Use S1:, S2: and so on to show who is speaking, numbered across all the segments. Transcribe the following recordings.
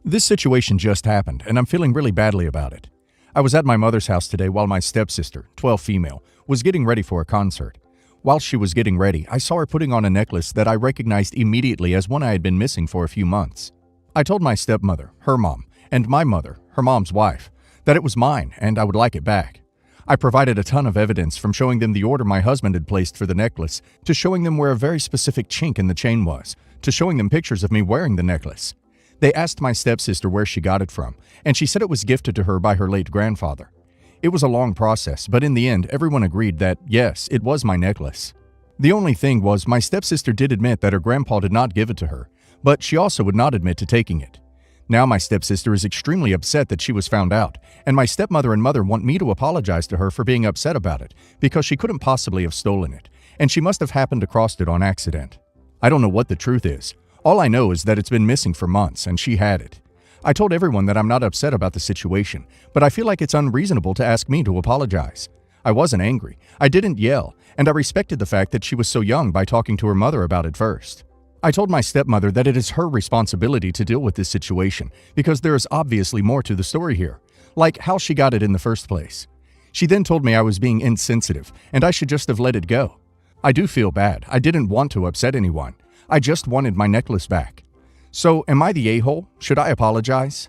S1: This situation just happened, and I'm feeling really badly about it. I was at my mother's house today while my stepsister, 12 female, was getting ready for a concert. While she was getting ready, I saw her putting on a necklace that I recognized immediately as one I had been missing for a few months. I told my stepmother, her mom, and my mother, her mom's wife, that it was mine and I would like it back. I provided a ton of evidence, from showing them the order my husband had placed for the necklace, to showing them where a very specific chink in the chain was, to showing them pictures of me wearing the necklace. They asked my stepsister where she got it from, and she said it was gifted to her by her late grandfather. It was a long process, but in the end, everyone agreed that, yes, it was my necklace. The only thing was, my stepsister did admit that her grandpa did not give it to her, but she also would not admit to taking it. Now my stepsister is extremely upset that she was found out, and my stepmother and mother want me to apologize to her for being upset about it, because she couldn't possibly have stolen it, and she must have happened across it on accident. I don't know what the truth is. All I know is that it's been missing for months, and she had it. I told everyone that I'm not upset about the situation, but I feel like it's unreasonable to ask me to apologize. I wasn't angry, I didn't yell, and I respected the fact that she was so young by talking to her mother about it first. I told my stepmother that it is her responsibility to deal with this situation, because there is obviously more to the story here, like how she got it in the first place. She then told me I was being insensitive, and I should just have let it go. I do feel bad. I didn't want to upset anyone. I just wanted my necklace back. So, am I the a-hole? Should I apologize?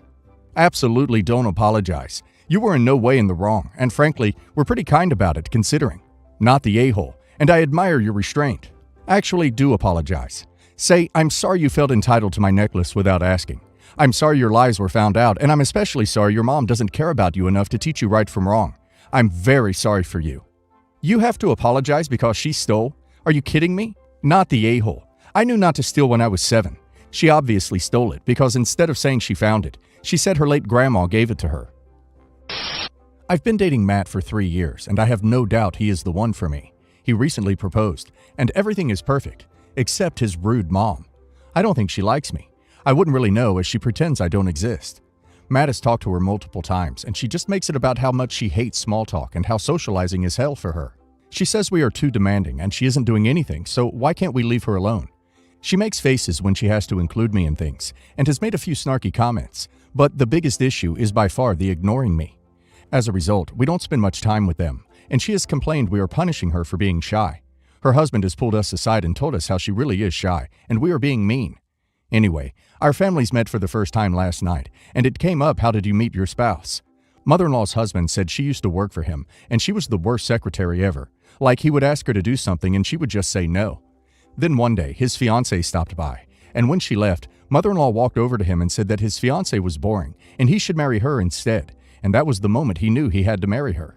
S1: Absolutely don't apologize. You were in no way in the wrong, and frankly, we're pretty kind about it considering. Not the a-hole, and I admire your restraint. Actually, do apologize. Say, I'm sorry you felt entitled to my necklace without asking. I'm sorry your lies were found out, and I'm especially sorry your mom doesn't care about you enough to teach you right from wrong. I'm very sorry for you. You have to apologize because she stole? Are you kidding me? Not the a-hole. I knew not to steal when I was 7. She obviously stole it because instead of saying she found it, she said her late grandma gave it to her. I've been dating Matt for 3 years, and I have no doubt he is the one for me. He recently proposed, and everything is perfect, except his rude mom. I don't think she likes me. I wouldn't really know, as she pretends I don't exist. Matt has talked to her multiple times, and she just makes it about how much she hates small talk and how socializing is hell for her. She says we are too demanding and she isn't doing anything, so why can't we leave her alone? She makes faces when she has to include me in things, and has made a few snarky comments, but the biggest issue is by far the ignoring me. As a result, we don't spend much time with them, and she has complained we are punishing her for being shy. Her husband has pulled us aside and told us how she really is shy, and we are being mean. Anyway, our families met for the first time last night, and it came up, how did you meet your spouse? Mother-in-law's husband said she used to work for him, and she was the worst secretary ever. Like, he would ask her to do something and she would just say no. Then one day, his fiancée stopped by, and when she left, mother-in-law walked over to him and said that his fiancée was boring, and he should marry her instead, and that was the moment he knew he had to marry her.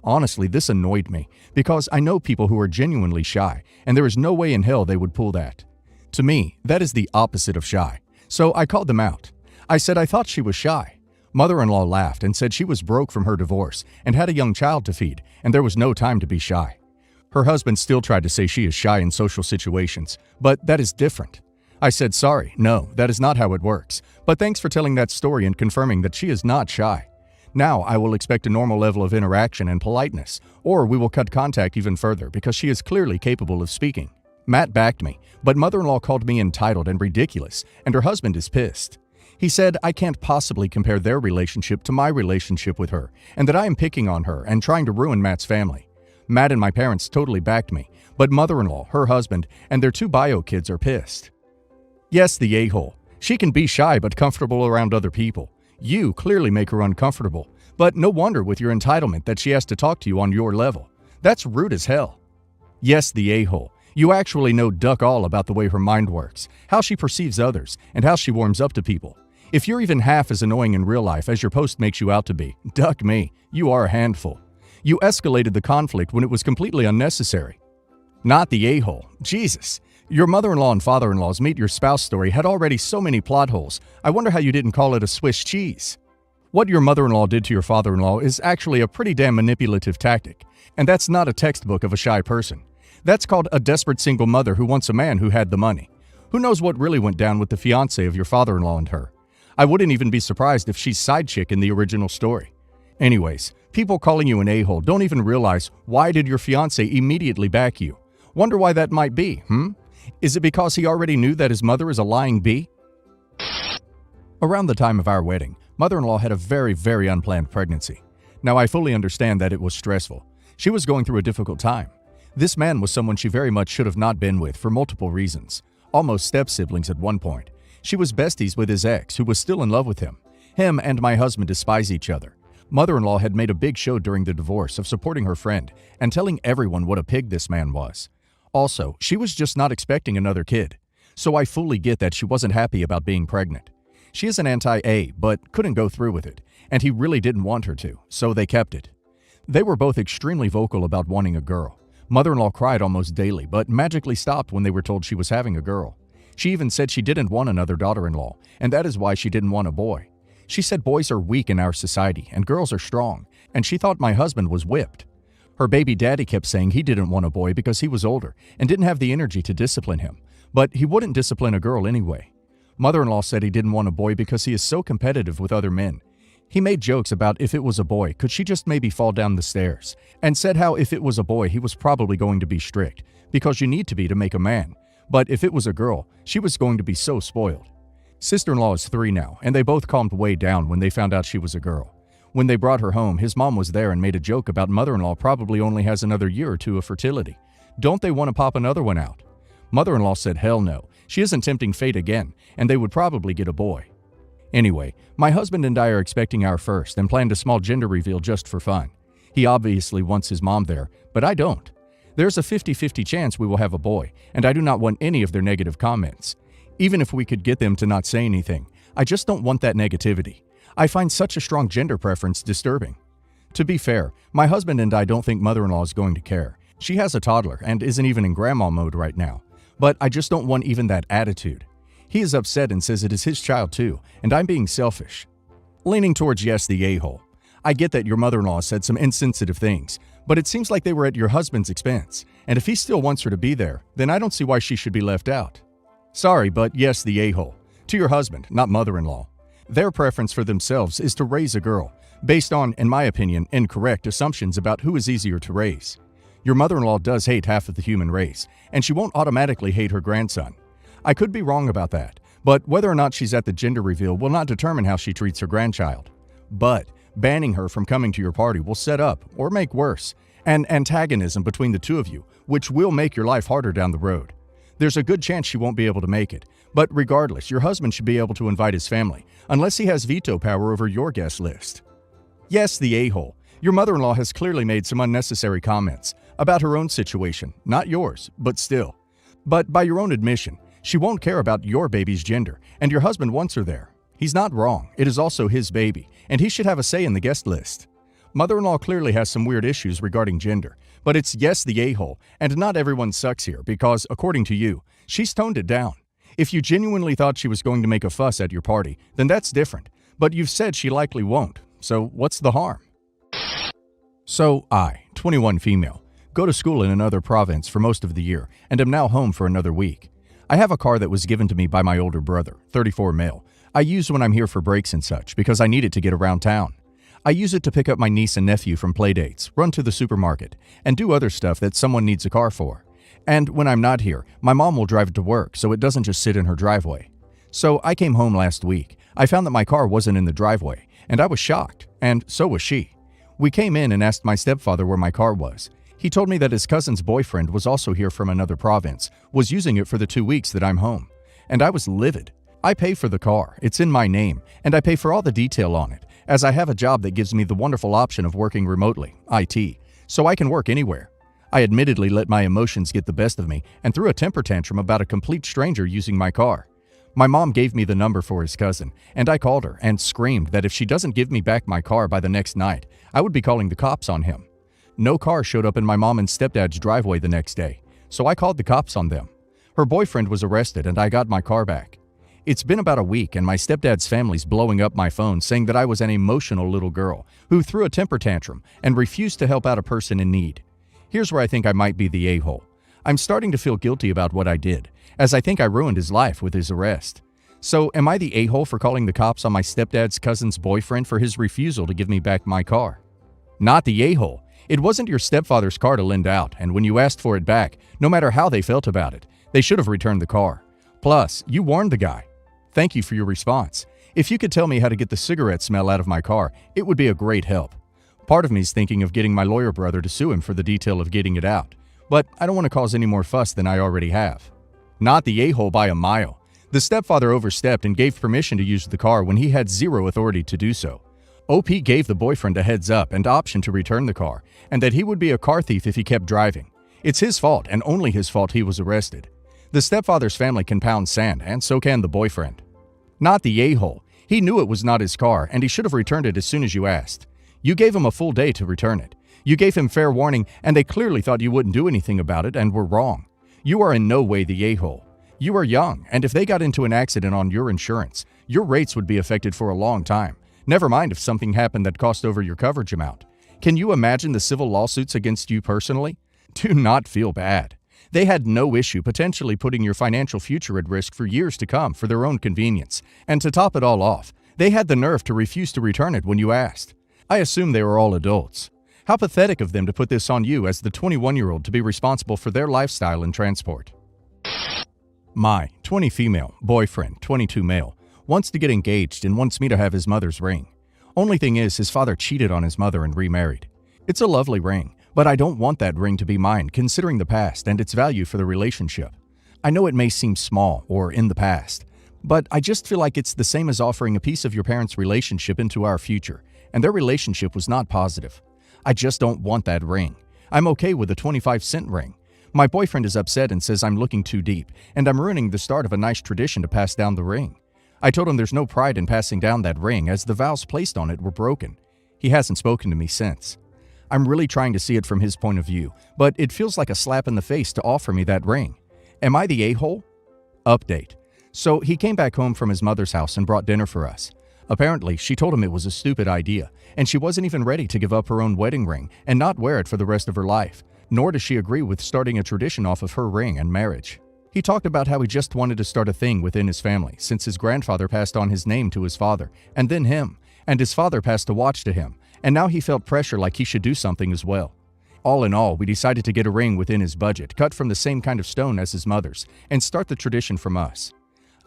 S1: Honestly, this annoyed me, because I know people who are genuinely shy, and there is no way in hell they would pull that. To me, that is the opposite of shy, so I called them out. I said I thought she was shy. Mother-in-law laughed and said she was broke from her divorce and had a young child to feed, and there was no time to be shy. Her husband still tried to say she is shy in social situations, but that is different. I said, sorry, no, that is not how it works, but thanks for telling that story and confirming that she is not shy. Now I will expect a normal level of interaction and politeness, or we will cut contact even further because she is clearly capable of speaking. Matt backed me, but mother-in-law called me entitled and ridiculous, and her husband is pissed. He said I can't possibly compare their relationship to my relationship with her, and that I am picking on her and trying to ruin Matt's family. Matt and my parents totally backed me, but mother-in-law, her husband, and their 2 bio kids are pissed. Yes, the a-hole. She can be shy but comfortable around other people. You clearly make her uncomfortable, but no wonder with your entitlement that she has to talk to you on your level. That's rude as hell. Yes, the a-hole. You actually know duck all about the way her mind works, how she perceives others, and how she warms up to people. If you're even half as annoying in real life as your post makes you out to be, duck me, you are a handful. You escalated the conflict when it was completely unnecessary. Not the a-hole. Jesus. Your mother-in-law and father-in-law's meet your spouse story had already so many plot holes. I wonder how you didn't call it a Swiss cheese. What your mother-in-law did to your father-in-law is actually a pretty damn manipulative tactic, and that's not a textbook of a shy person. That's called a desperate single mother who wants a man who had the money. Who knows what really went down with the fiancé of your father-in-law and her? I wouldn't even be surprised if she's side chick in the original story. Anyways, people calling you an a-hole don't even realize why did your fiancé immediately back you. Wonder why that might be, Is it because he already knew that his mother is a lying bee? Around the time of our wedding, mother-in-law had a very, very unplanned pregnancy. Now, I fully understand that it was stressful. She was going through a difficult time. This man was someone she very much should have not been with for multiple reasons. Almost step-siblings at one point. She was besties with his ex, who was still in love with him. Him and my husband despise each other. Mother-in-law had made a big show during the divorce of supporting her friend and telling everyone what a pig this man was. Also, she was just not expecting another kid. So I fully get that she wasn't happy about being pregnant. She is an anti-A, but couldn't go through with it, and he really didn't want her to, so they kept it. They were both extremely vocal about wanting a girl. Mother-in-law cried almost daily, but magically stopped when they were told she was having a girl. She even said she didn't want another daughter-in-law, and that is why she didn't want a boy. She said boys are weak in our society, and girls are strong, and she thought my husband was whipped. Her baby daddy kept saying he didn't want a boy because he was older and didn't have the energy to discipline him, but he wouldn't discipline a girl anyway. Mother-in-law said he didn't want a boy because he is so competitive with other men. He made jokes about if it was a boy, could she just maybe fall down the stairs, and said how if it was a boy, he was probably going to be strict, because you need to be to make a man. But if it was a girl, she was going to be so spoiled. Sister-in-law is 3 now, and they both calmed way down when they found out she was a girl. When they brought her home, his mom was there and made a joke about mother-in-law probably only has another year or 2 of fertility. Don't they want to pop another one out? Mother-in-law said hell no, she isn't tempting fate again, and they would probably get a boy. Anyway, my husband and I are expecting our first and planned a small gender reveal just for fun. He obviously wants his mom there, but I don't. There's a 50-50 chance we will have a boy, and I do not want any of their negative comments. Even if we could get them to not say anything, I just don't want that negativity. I find such a strong gender preference disturbing. To be fair, my husband and I don't think mother-in-law is going to care. She has a toddler and isn't even in grandma mode right now. But I just don't want even that attitude. He is upset and says it is his child too, and I'm being selfish. Leaning towards yes, the a-hole. I get that your mother-in-law said some insensitive things, but it seems like they were at your husband's expense, and if he still wants her to be there, then I don't see why she should be left out. Sorry, but yes, the a-hole. To your husband, not mother-in-law. Their preference for themselves is to raise a girl, based on, in my opinion, incorrect assumptions about who is easier to raise. Your mother-in-law does hate half of the human race, and she won't automatically hate her grandson. I could be wrong about that, but whether or not she's at the gender reveal will not determine how she treats her grandchild. But banning her from coming to your party will set up, or make worse, an antagonism between the two of you, which will make your life harder down the road. There's a good chance she won't be able to make it, but regardless, your husband should be able to invite his family, unless he has veto power over your guest list. Yes, the a-hole. Your mother-in-law has clearly made some unnecessary comments about her own situation, not yours, but still. But by your own admission, she won't care about your baby's gender, and your husband wants her there. He's not wrong. It is also his baby, and he should have a say in the guest list. Mother-in-law clearly has some weird issues regarding gender, but it's yes, the a-hole, and not everyone sucks here because, according to you, she's toned it down. If you genuinely thought she was going to make a fuss at your party, then that's different, but you've said she likely won't, so what's the harm? So I, 21 female, go to school in another province for most of the year and am now home for another week. I have a car that was given to me by my older brother, 34 male. I use when I'm here for breaks and such because I need it to get around town. I use it to pick up my niece and nephew from playdates, run to the supermarket, and do other stuff that someone needs a car for. And when I'm not here, my mom will drive it to work so it doesn't just sit in her driveway. So I came home last week. I found that my car wasn't in the driveway, and I was shocked, and so was she. We came in and asked my stepfather where my car was. He told me that his cousin's boyfriend was also here from another province, was using it for the 2 weeks that I'm home. And I was livid. I pay for the car, it's in my name, and I pay for all the detail on it, as I have a job that gives me the wonderful option of working remotely, IT, so I can work anywhere. I admittedly let my emotions get the best of me and threw a temper tantrum about a complete stranger using my car. My mom gave me the number for his cousin, and I called her and screamed that if she doesn't give me back my car by the next night, I would be calling the cops on him. No car showed up in my mom and stepdad's driveway the next day, so I called the cops on them. Her boyfriend was arrested and I got my car back. It's been about a week and my stepdad's family's blowing up my phone saying that I was an emotional little girl who threw a temper tantrum and refused to help out a person in need. Here's where I think I might be the a-hole. I'm starting to feel guilty about what I did, as I think I ruined his life with his arrest. So am I the a-hole for calling the cops on my stepdad's cousin's boyfriend for his refusal to give me back my car? Not the a-hole. It wasn't your stepfather's car to lend out, and when you asked for it back, no matter how they felt about it, they should have returned the car. Plus, you warned the guy. Thank you for your response. If you could tell me how to get the cigarette smell out of my car, it would be a great help. Part of me's thinking of getting my lawyer brother to sue him for the detail of getting it out, but I don't want to cause any more fuss than I already have. Not the a-hole by a mile. The stepfather overstepped and gave permission to use the car when he had zero authority to do so. OP gave the boyfriend a heads up and option to return the car, and that he would be a car thief if he kept driving. It's his fault, and only his fault he was arrested. The stepfather's family can pound sand, and so can the boyfriend. Not the a-hole. He knew it was not his car, and he should have returned it as soon as you asked. You gave him a full day to return it. You gave him fair warning, and they clearly thought you wouldn't do anything about it and were wrong. You are in no way the a-hole. You are young, and if they got into an accident on your insurance, your rates would be affected for a long time. Never mind if something happened that cost over your coverage amount. Can you imagine the civil lawsuits against you personally? Do not feel bad. They had no issue potentially putting your financial future at risk for years to come for their own convenience. And to top it all off, they had the nerve to refuse to return it when you asked. I assume they were all adults. How pathetic of them to put this on you as the 21-year-old to be responsible for their lifestyle and transport. My 20 female, boyfriend, 22 male, wants to get engaged and wants me to have his mother's ring. Only thing is, his father cheated on his mother and remarried. It's a lovely ring, but I don't want that ring to be mine considering the past and its value for the relationship. I know it may seem small or in the past, but I just feel like it's the same as offering a piece of your parents' relationship into our future, and their relationship was not positive. I just don't want that ring. I'm okay with a 25-cent ring. My boyfriend is upset and says I'm looking too deep, and I'm ruining the start of a nice tradition to pass down the ring. I told him there's no pride in passing down that ring as the vows placed on it were broken. He hasn't spoken to me since. I'm really trying to see it from his point of view, but it feels like a slap in the face to offer me that ring. Am I the a-hole? Update. So he came back home from his mother's house and brought dinner for us. Apparently, she told him it was a stupid idea, and she wasn't even ready to give up her own wedding ring and not wear it for the rest of her life, nor does she agree with starting a tradition off of her ring and marriage. He talked about how he just wanted to start a thing within his family since his grandfather passed on his name to his father, and then him, and his father passed a watch to him, and now he felt pressure like he should do something as well. All in all, we decided to get a ring within his budget, cut from the same kind of stone as his mother's, and start the tradition from us.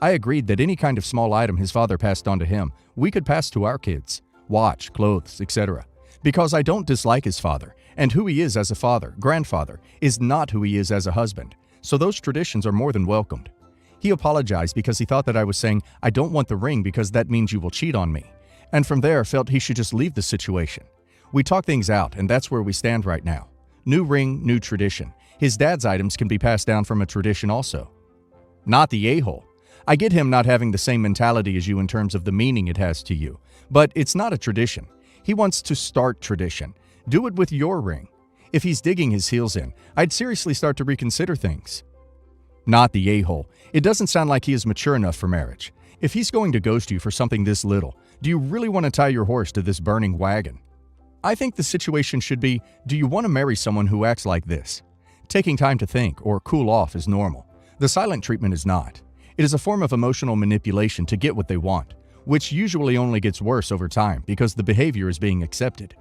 S1: I agreed that any kind of small item his father passed on to him, we could pass to our kids, watch, clothes, etc. Because I don't dislike his father, and who he is as a father, grandfather, is not who he is as a husband, so those traditions are more than welcomed. He apologized because he thought that I was saying, I don't want the ring because that means you will cheat on me, and from there felt he should just leave the situation. We talked things out, and that's where we stand right now. New ring, new tradition. His dad's items can be passed down from a tradition also. Not the a-hole. I get him not having the same mentality as you in terms of the meaning it has to you, but it's not a tradition. He wants to start tradition. Do it with your ring. If he's digging his heels in, I'd seriously start to reconsider things. Not the a-hole. It doesn't sound like he is mature enough for marriage. If he's going to ghost you for something this little, do you really want to tie your horse to this burning wagon? I think the situation should be, do you want to marry someone who acts like this? Taking time to think or cool off is normal. The silent treatment is not. It is a form of emotional manipulation to get what they want, which usually only gets worse over time because the behavior is being accepted.